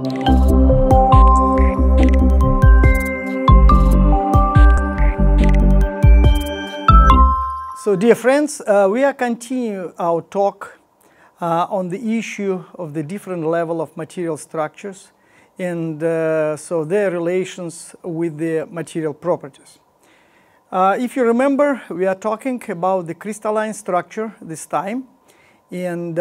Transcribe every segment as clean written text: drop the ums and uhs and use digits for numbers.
So, dear friends, we are continuing our talk on the issue of the different level of material structures and so their relations with the material properties. If you remember, we are talking about the crystalline structure this time, and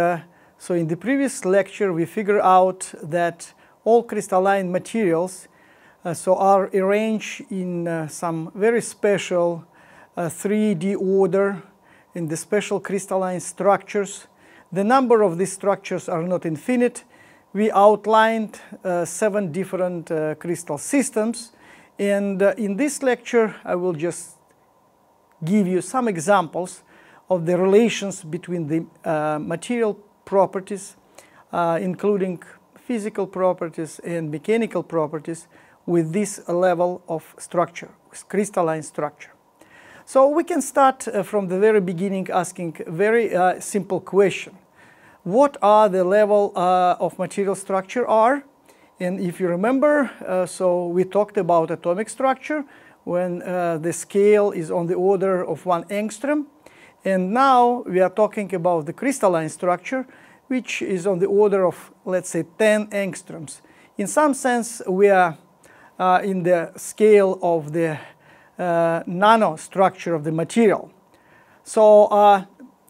so in the previous lecture we figured out that all crystalline materials are arranged in some very special 3D order in the special crystalline structures. The number of these structures are not infinite. We outlined 7 different crystal systems, and in this lecture I will just give you some examples of the relations between the material properties, including physical properties and mechanical properties, with this level of structure, crystalline structure. So we can start from the very beginning asking a very simple question. What are the level of material structure are? And if you remember, so we talked about atomic structure when the scale is on the order of 1 angstrom. And now we are talking about the crystalline structure, which is on the order of, let's say, 10 angstroms. In some sense, we are in the scale of the nanostructure of the material. So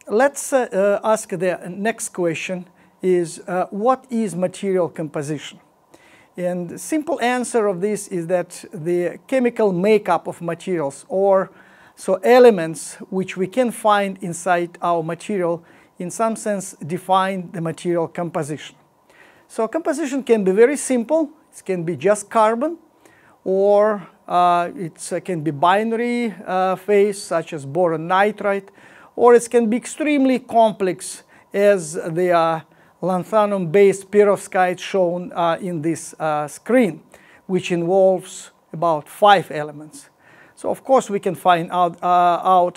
let's ask the next question is what is material composition? And the simple answer of this is that the chemical makeup of materials, or so elements which we can find inside our material, in some sense define the material composition. So composition can be very simple. It can be just carbon, or it can be binary phase such as boron nitride, or it can be extremely complex as the lanthanum-based perovskite shown in this screen, which involves about 5 elements. So of course we can find out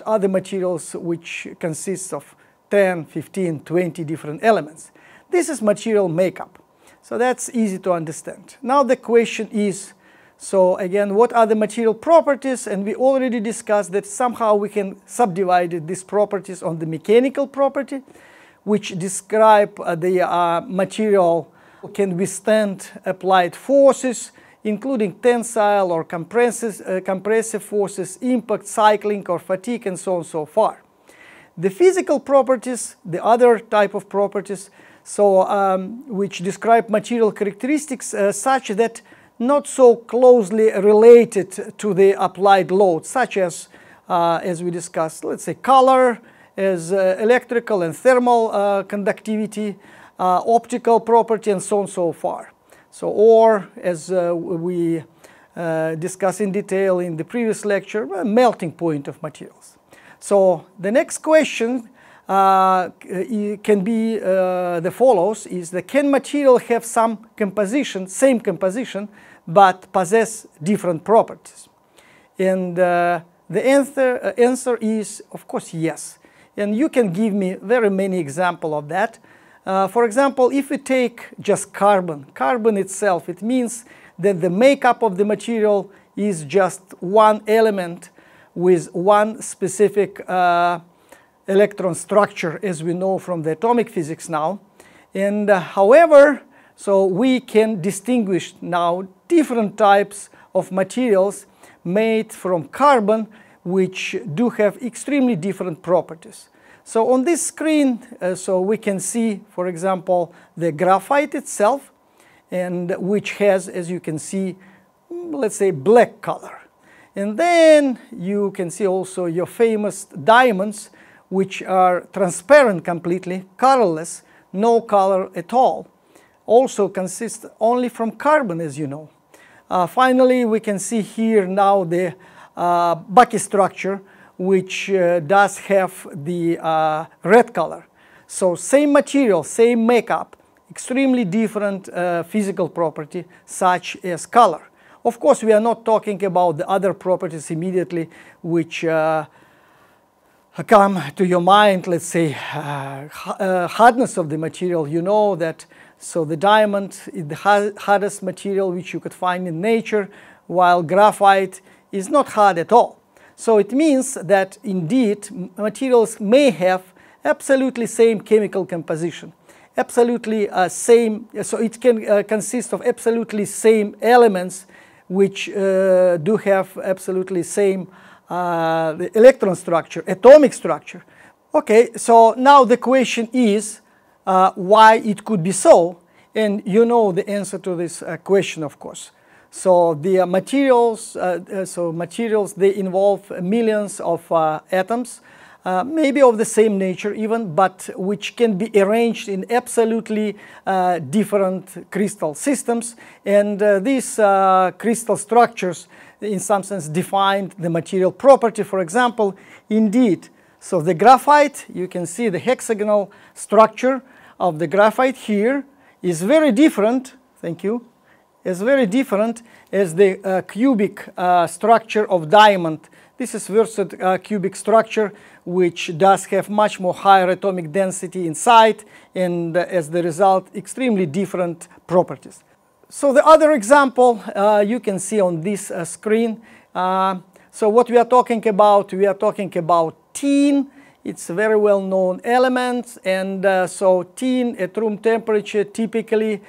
other materials which consist of 10, 15, 20 different elements. This is material makeup. So that's easy to understand. Now the question is, so again, what are the material properties? And we already discussed that somehow we can subdivide these properties on the mechanical property, which describe the material can withstand applied forces, including tensile or compressive forces, impact, cycling, or fatigue, and so on and so forth. The physical properties, the other type of properties, so which describe material characteristics such that not so closely related to the applied load, such as we discussed, let's say color, as electrical and thermal conductivity, optical property, and so on and so forth. So, or as we discussed in detail in the previous lecture, melting point of materials. So the next question can be the follows, is that can material have some composition, same composition, but possess different properties? And the answer is, of course, yes. And you can give me very many examples of that. For example, if we take just carbon itself, it means that the makeup of the material is just one element with one specific electron structure, as we know from the atomic physics now. And however, so we can distinguish now different types of materials made from carbon which do have extremely different properties. So on this screen, so we can see, for example, the graphite itself, and which has, as you can see, let's say black color. And then you can see also your famous diamonds, which are transparent completely, colorless, no color at all. Also consist only from carbon, as you know. Finally, we can see here now the Bucky structure, which does have the red color. So same material, same makeup, extremely different physical property, such as color. Of course, we are not talking about the other properties immediately which come to your mind, let's say hardness of the material. You know that So the diamond is the hardest material which you could find in nature, while graphite is not hard at all. So it means that indeed materials may have absolutely same chemical composition, absolutely same, so it can consist of absolutely same elements which do have absolutely same the electron structure, atomic structure. Okay, so now the question is why it could be so, and you know the answer to this question, of course. So the materials, they involve millions of atoms, maybe of the same nature even, but which can be arranged in absolutely different crystal systems. And these crystal structures, in some sense, define the material property. For example, indeed, so the graphite, you can see the hexagonal structure of the graphite here is very different. Thank you. Is very different as the cubic structure of diamond. This is versed cubic structure, which does have much more higher atomic density inside, and as the result, extremely different properties. So the other example you can see on this screen. So what we are talking about tin. It's a very well-known element, and so tin at room temperature typically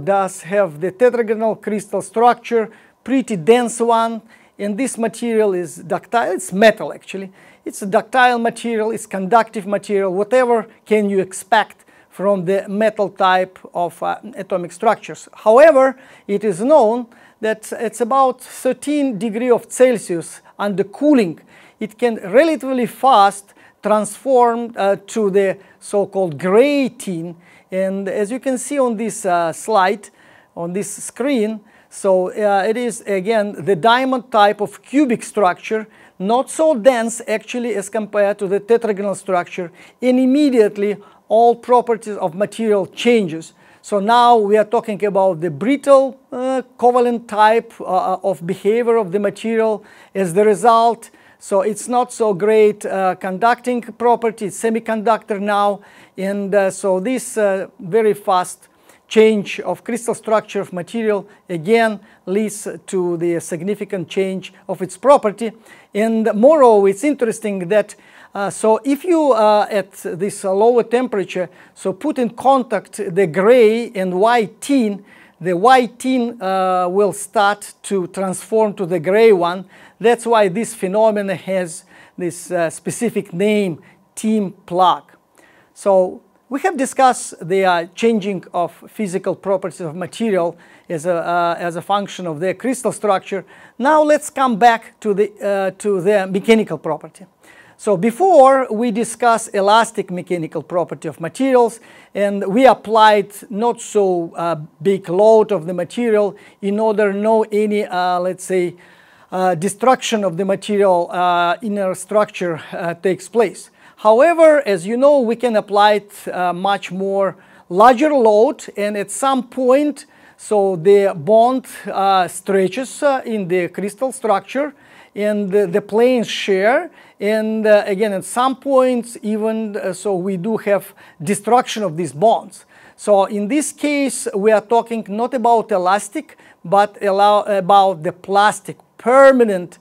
does have the tetragonal crystal structure, pretty dense one, and this material is ductile. It's metal actually. It's a ductile material, it's conductive material, whatever can you expect from the metal type of atomic structures. However, it is known that it's about 13 degrees of Celsius under cooling. It can relatively fast transformed to the so-called gray tin, and as you can see on this slide, on this screen, so it is again the diamond type of cubic structure, not so dense actually as compared to the tetragonal structure, and immediately all properties of material changes. So now we are talking about the brittle covalent type of behavior of the material. As the result, so it's not so great conducting property, it's semiconductor now, and so this very fast change of crystal structure of material again leads to the significant change of its property. And moreover, it's interesting that so if you at this lower temperature put in contact the gray and white tin, the white tin will start to transform to the gray one. That's why this phenomenon has this specific name, tin plug. So we have discussed the changing of physical properties of material as a function of their crystal structure. Now let's come back to the mechanical property. So before we discuss elastic mechanical property of materials, and we applied not so big load of the material in order no any, let's say, destruction of the material inner structure takes place. However, as you know, we can apply it much more larger load, and at some point, so the bond stretches in the crystal structure, and the planes share, and again at some points even so we do have destruction of these bonds. So in this case we are talking not about elastic but about the plastic permanent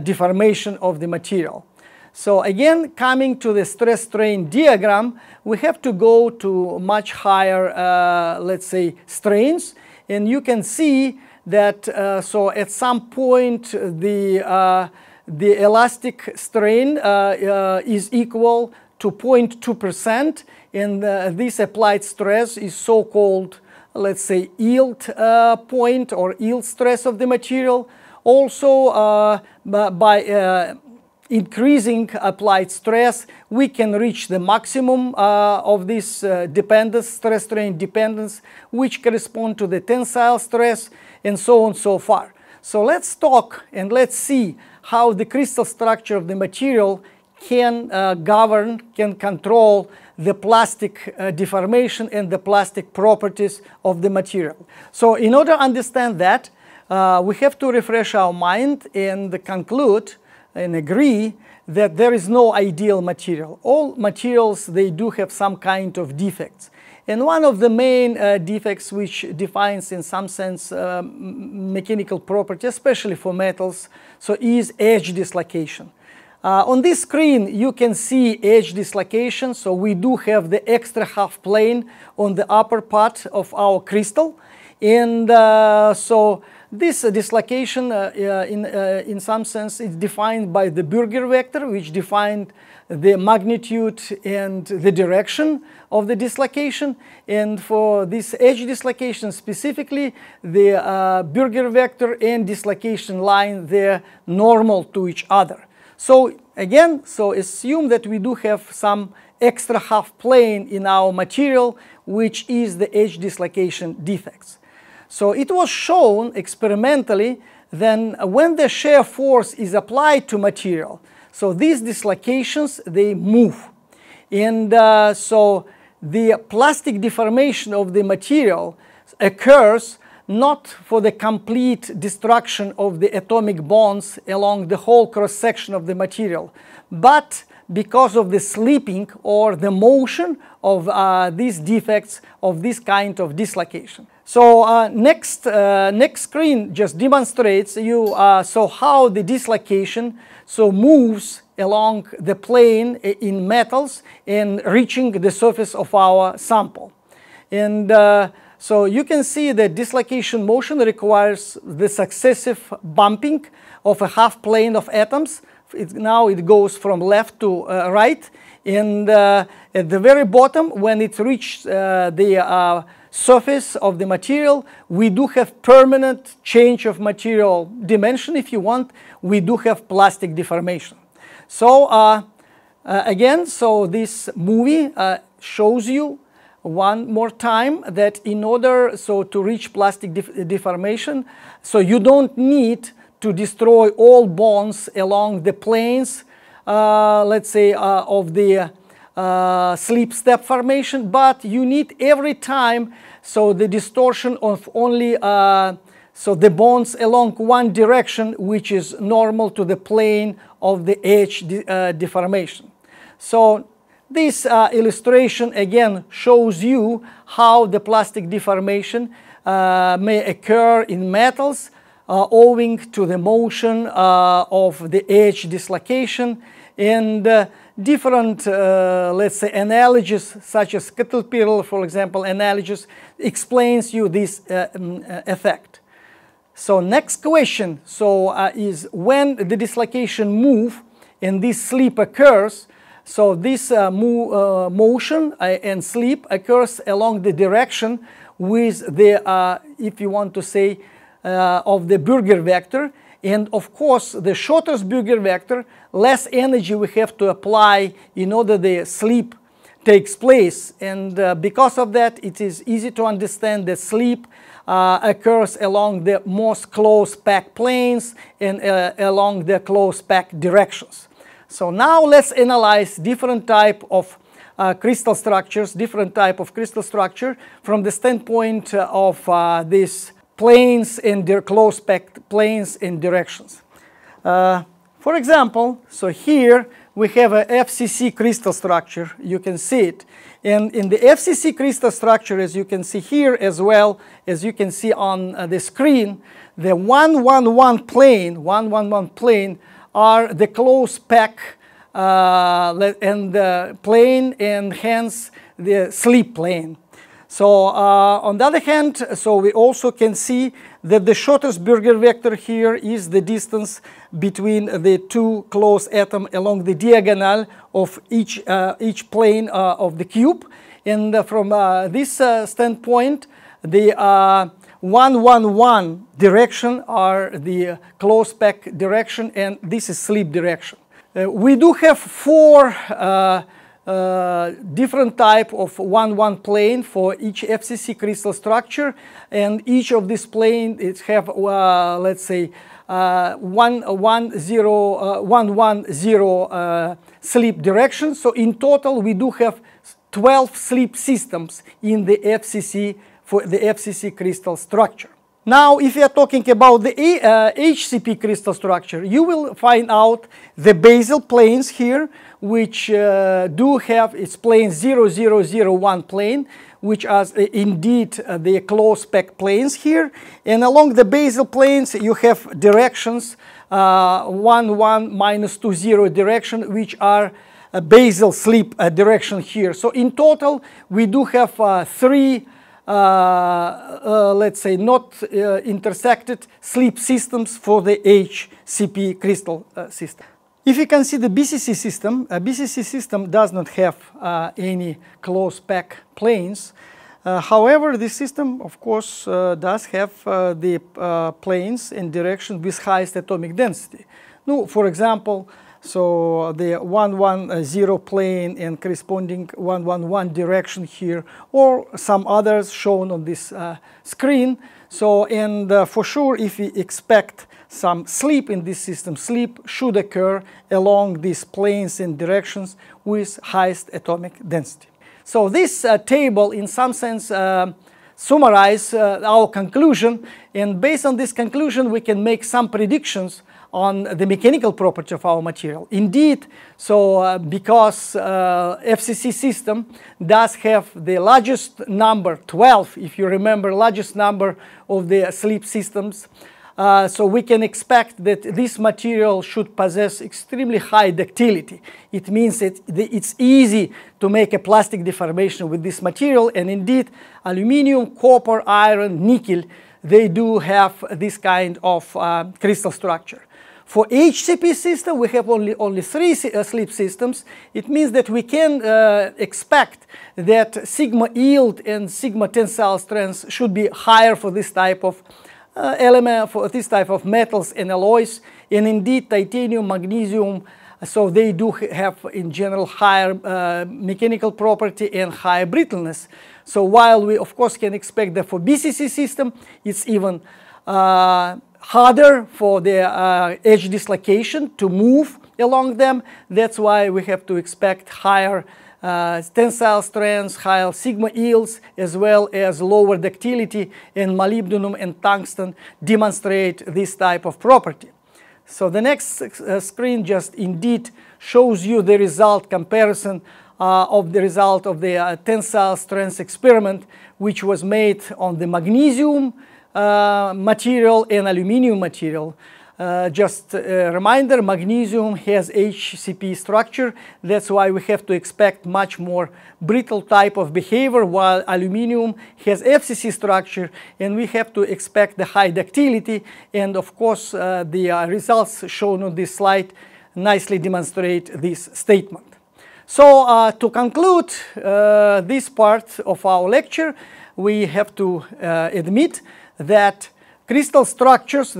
deformation of the material. So again, coming to the stress-strain diagram, we have to go to much higher let's say strains, and you can see that so at some point the elastic strain is equal to 0.2%, and this applied stress is so-called, let's say, yield point or yield stress of the material. Also by increasing applied stress, we can reach the maximum of this dependence, stress-strain dependence, which correspond to the tensile stress, and so on so far. So let's talk and let's see how the crystal structure of the material can govern, can control the plastic deformation and the plastic properties of the material. So in order to understand that, we have to refresh our mind and conclude and agree that there is no ideal material. All materials, they do have some kind of defects. And one of the main defects which defines in some sense mechanical property, especially for metals, so is edge dislocation. On this screen you can see edge dislocation, so we do have the extra half plane on the upper part of our crystal, and so this dislocation in some sense is defined by the Burger vector, which defined the magnitude and the direction of the dislocation. And for this edge dislocation specifically, the Burger vector and dislocation line, they're normal to each other. So again, so assume that we do have some extra half plane in our material, which is the edge dislocation defects. So it was shown experimentally then when the shear force is applied to material, so these dislocations, they move. And so the plastic deformation of the material occurs not for the complete destruction of the atomic bonds along the whole cross-section of the material, but because of the slipping or the motion of these defects of this kind of dislocation. So next screen just demonstrates you so how the dislocation so moves along the plane in metals and reaching the surface of our sample. And so you can see that dislocation motion requires the successive bumping of a half plane of atoms. Now it goes from left to right, and at the very bottom, when it reaches the surface of the material, we do have permanent change of material dimension. If you want, we do have plastic deformation. So again, so this movie shows you one more time that in order so to reach plastic deformation, so you don't need to destroy all bonds along the planes, let's say, of the slip step formation, but you need every time so the distortion of only so the bonds along one direction, which is normal to the plane of the edge deformation. So this illustration again shows you how the plastic deformation may occur in metals owing to the motion of the edge dislocation, and different, let's say, analogies such as caterpillar, for example, analogies explains you this effect. So next question is when the dislocation move and this slip occurs, so this motion and slip occurs along the direction with the, if you want to say, of the Burger vector. And of course, the shorter Burger vector, less energy we have to apply in order the slip takes place. And because of that, it is easy to understand that slip occurs along the most close packed planes and along the close packed directions. So now let's analyze different type of crystal structures, different type of crystal structure from the standpoint of these planes and their close packed planes and directions. For example, so here we have a FCC crystal structure. You can see it. And in the FCC crystal structure, as you can see here as well as you can see on the screen, the 111 plane are the close pack and the plane, and hence the slip plane. So on the other hand, so we also can see that the shortest Burger vector here is the distance between the two close atoms along the diagonal of each plane of the cube. And from this standpoint, the 111 direction are the close pack direction, and this is slip direction. We do have four different type of 1-1 plane for each FCC crystal structure, and each of these plane it have let's say 110 slip direction. So in total we do have 12 slip systems in the FCC for the FCC crystal structure. Now, if you are talking about the HCP crystal structure, you will find out the basal planes here, which do have its plane 0001 plane, which are indeed the close packed planes here. And along the basal planes, you have directions 1, 1, minus 2, 0 direction, which are a basal slip direction here. So in total, we do have three, let's say, not intersected slip systems for the HCP crystal system. If you can see the BCC system, a BCC system does not have any close pack planes. However, this system, of course, does have the planes and direction with highest atomic density. Now, for example, so the 110 plane and corresponding 111 direction here, or some others shown on this screen. So, and for sure, if we expect some slip in this system, slip should occur along these planes and directions with highest atomic density. So this table, in some sense, summarizes our conclusion, and based on this conclusion, we can make some predictions on the mechanical property of our material. Indeed, so because FCC system does have the largest number, 12, if you remember, largest number of the slip systems, so we can expect that this material should possess extremely high ductility. It means that it's easy to make a plastic deformation with this material, and indeed, aluminum, copper, iron, nickel, they do have this kind of crystal structure. For HCP system, we have only three slip systems. It means that we can expect that sigma yield and sigma tensile strength should be higher for this type of element, for this type of metals and alloys. And indeed, titanium, magnesium, so they do have in general higher mechanical property and higher brittleness. So while we of course can expect that for BCC system, it's even harder for the edge dislocation to move along them. That's why we have to expect higher tensile strengths, higher sigma yields, as well as lower ductility, and molybdenum and tungsten demonstrate this type of property. So the next screen just indeed shows you the result comparison of the result of the tensile strength experiment, which was made on the magnesium material and aluminum material. Just a reminder, magnesium has HCP structure. That's why we have to expect much more brittle type of behavior, while aluminum has FCC structure, and we have to expect the high ductility. And of course, the results shown on this slide nicely demonstrate this statement. So to conclude this part of our lecture, we have to admit that crystal structures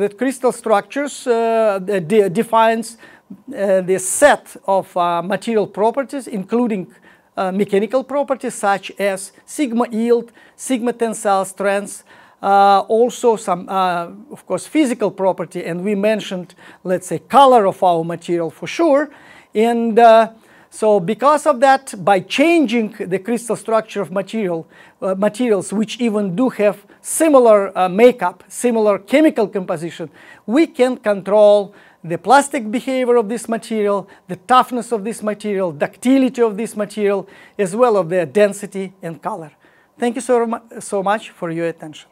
defines the set of material properties, including mechanical properties such as sigma yield, sigma tensile strength, also some, of course, physical property, and we mentioned, let's say, color of our material for sure. And so because of that, by changing the crystal structure of materials which even do have similar makeup, similar chemical composition, we can control the plastic behavior of this material, the toughness of this material, ductility of this material, as well as their density and color. Thank you so much for your attention.